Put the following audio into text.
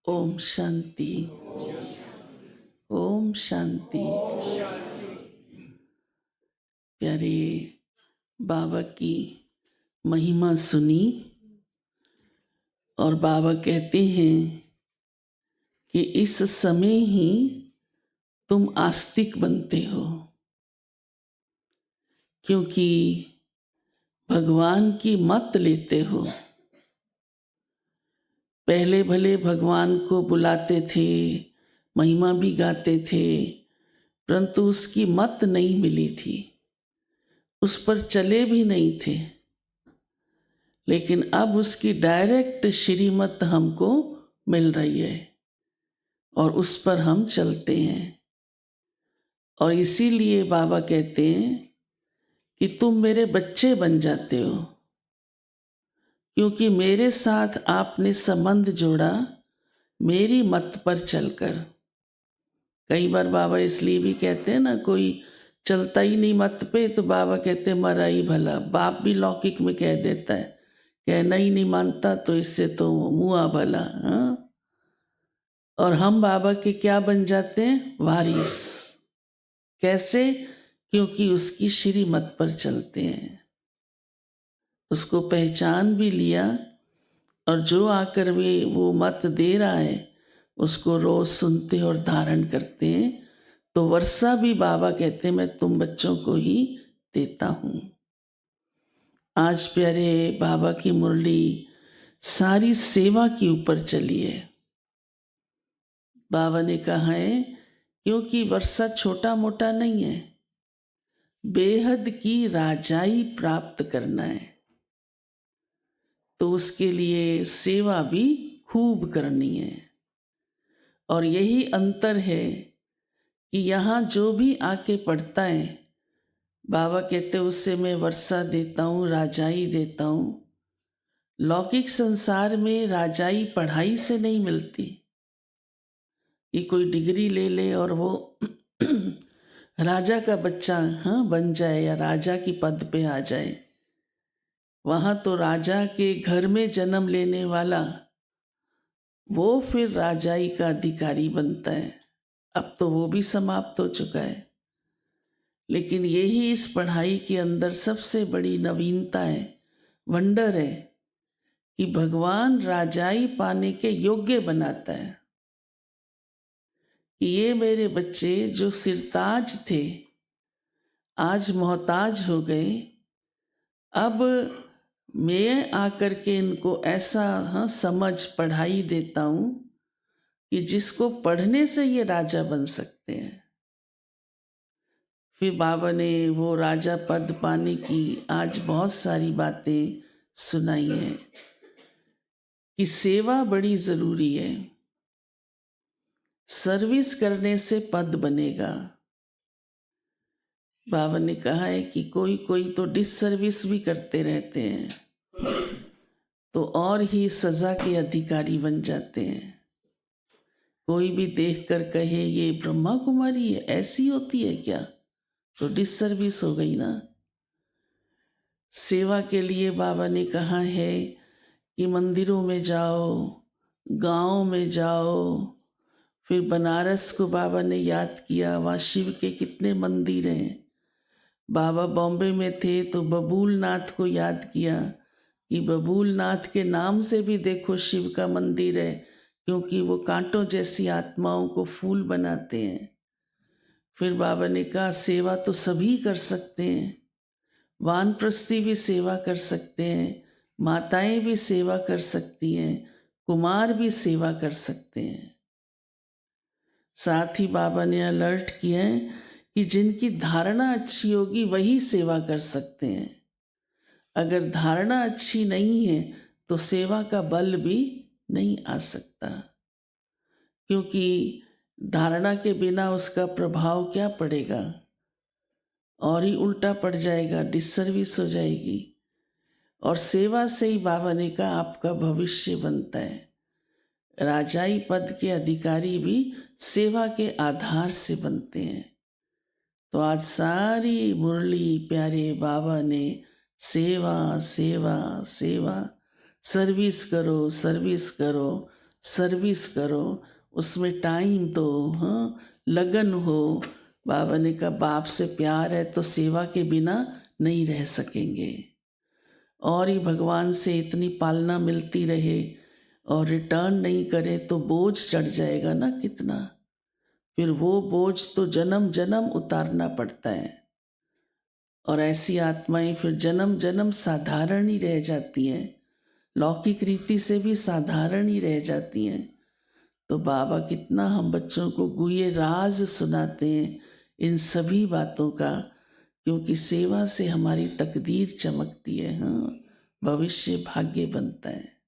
ओम शांति। ओम शांति। प्यारे बाबा की महिमा सुनी और बाबा कहते हैं कि इस समय ही तुम आस्तिक बनते हो, क्योंकि भगवान की मत लेते हो। पहले भले भगवान को बुलाते थे, महिमा भी गाते थे, परंतु उसकी मत नहीं मिली थी, उस पर चले भी नहीं थे। लेकिन अब उसकी डायरेक्ट श्रीमत हमको मिल रही है और उस पर हम चलते हैं। और इसीलिए बाबा कहते हैं कि तुम मेरे बच्चे बन जाते हो, क्योंकि मेरे साथ आपने संबंध जोड़ा मेरी मत पर चलकर। कई बार बाबा इसलिए भी कहते हैं ना, कोई चलता ही नहीं मत पे तो बाबा कहते मरा ही भला। बाप भी लौकिक में कह देता है, कहना ही नहीं मानता तो इससे तो मुआ भला। हाँ, और हम बाबा के क्या बन जाते हैं? वारिस। कैसे? क्योंकि उसकी श्रीमत पर चलते हैं, उसको पहचान भी लिया, और जो आकर वो मत दे रहा है उसको रोज सुनते और धारण करते हैं। तो वर्षा भी बाबा कहते हैं मैं तुम बच्चों को ही देता हूँ। आज प्यारे बाबा की मुरली सारी सेवा के ऊपर चली है। बाबा ने कहा है क्योंकि वर्षा छोटा मोटा नहीं है, बेहद की राजाई प्राप्त करना है, तो उसके लिए सेवा भी खूब करनी है। और यही अंतर है कि यहाँ जो भी आके पढ़ता है, बाबा कहते उससे मैं वर्षा देता हूँ, राजाई देता हूँ। लौकिक संसार में राजाई पढ़ाई से नहीं मिलती कि कोई डिग्री ले ले और वो राजा का बच्चा बन जाए या राजा की पद पे आ जाए। वहाँ तो राजा के घर में जन्म लेने वाला वो फिर राजाई का अधिकारी बनता है। अब तो वो भी समाप्त हो चुका है। लेकिन यही इस पढ़ाई के अंदर सबसे बड़ी नवीनता है, वंडर है, कि भगवान राजाई पाने के योग्य बनाता है। कि ये मेरे बच्चे जो सिरताज थे आज मोहताज हो गए। अब मैं आकर के इनको ऐसा समझ पढ़ाई देता हूँ कि जिसको पढ़ने से ये राजा बन सकते हैं। फिर बाबा ने वो राजा पद पाने की आज बहुत सारी बातें सुनाई हैं कि सेवा बड़ी ज़रूरी है। सर्विस करने से पद बनेगा। बाबा ने कहा है कि कोई कोई तो डिसर्विस भी करते रहते हैं, तो और ही सज़ा के अधिकारी बन जाते हैं। कोई भी देखकर कहे ये ब्रह्मा कुमारी है, ऐसी होती है क्या, तो डिसर्विस हो गई ना। सेवा के लिए बाबा ने कहा है कि मंदिरों में जाओ, गांव में जाओ। फिर बनारस को बाबा ने याद किया, वहाँ शिव के कितने मंदिर हैं। बाबा बॉम्बे में थे तो बबूल नाथ को याद किया कि बबूल नाथ के नाम से भी देखो शिव का मंदिर है, क्योंकि वो कांटों जैसी आत्माओं को फूल बनाते हैं। फिर बाबा ने कहा सेवा तो सभी कर सकते हैं, वानप्रस्थी भी सेवा कर सकते हैं, माताएं भी सेवा कर सकती हैं, कुमार भी सेवा कर सकते हैं। साथ ही बाबा ने अलर्ट किया है कि जिनकी धारणा अच्छी होगी वही सेवा कर सकते हैं। अगर धारणा अच्छी नहीं है तो सेवा का बल भी नहीं आ सकता, क्योंकि धारणा के बिना उसका प्रभाव क्या पड़ेगा, और ही उल्टा पड़ जाएगा, डिसर्विस हो जाएगी। और सेवा से ही बाबा ने कहा आपका भविष्य बनता है। राजाई पद के अधिकारी भी सेवा के आधार से बनते हैं। तो आज सारी मुरली प्यारे बाबा ने सेवा सेवा सेवा, सर्विस करो सर्विस करो, सर्विस करो, उसमें टाइम दो, हाँ, लगन हो। बाबा ने कहा बाप से प्यार है तो सेवा के बिना नहीं रह सकेंगे, और ही भगवान से इतनी पालना मिलती रहे और रिटर्न नहीं करे तो बोझ चढ़ जाएगा ना कितना। फिर वो बोझ तो जन्म जन्म उतारना पड़ता है, और ऐसी आत्माएं फिर जन्म जन्म साधारण ही रह जाती हैं, लौकिक रीति से भी साधारण ही रह जाती हैं। तो बाबा कितना हम बच्चों को गुह्य राज सुनाते हैं इन सभी बातों का, क्योंकि सेवा से हमारी तकदीर चमकती है, हाँ, भविष्य भाग्य बनता है।